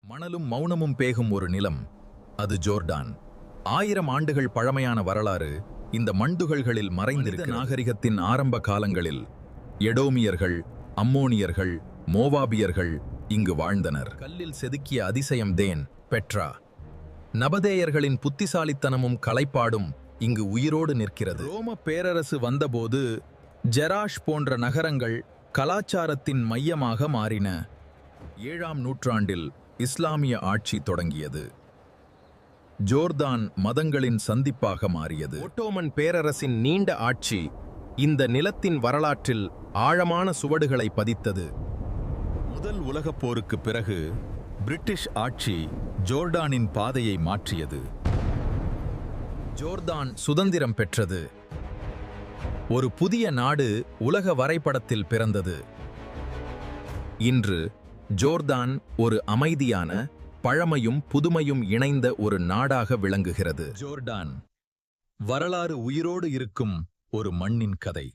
மணலும் மௌனமும் பேகும் ஒரு நிலம், அது ஜோர்டான். 1000 ஆண்டுகள் பழமையான வரலாறு இந்த மண்துகள்களில் மறைந்திருக்கிறது. நாகரிகத்தின் ஆரம்ப காலங்களில் எடோமியர்கள், அம்மோனியர்கள், மோவாபியர்கள் இங்கு வாழ்ந்தனர். கல்லில் செதுக்கிய அதிசயம் தேன், பெட்ரா. நபதேயர்களின் புத்திசாலித்தனமும் கலைப்பாடும் இங்கு உயிரோடு நிற்கிறது. ரோம பேரரசு வந்தபோது ஜெராஷ் போன்ற நகரங்கள் கலாச்சாரத்தின் மையமாக மாறின. 7ஆம் நூற்றாண்டில் இஸ்லாமிய ஆட்சி தொடங்கியது. ஜோர்தான் மதங்களின் சந்திப்பாக மாறியது. ஓட்டோமன் பேரரசின் நீண்ட ஆட்சி இந்த நிலத்தின் வரலாற்றில் ஆழமான சுவடுகளை பதித்தது. முதல் உலகப் போருக்குப் பிறகு பிரிட்டிஷ் ஆட்சி ஜோர்டானின் பாதையை மாற்றியது. ஜோர்தான் சுதந்திரம் பெற்றது. ஒரு புதிய நாடு உலக வரைபடத்தில் பிறந்தது. இன்று ஜோர்தான் ஒரு அமைதியான, பழமையும் புதுமையும் இணைந்த ஒரு நாடாக விளங்குகிறது. ஜோர்டான் வரலாறு உயிரோடு இருக்கும் ஒரு மண்ணின் கதை.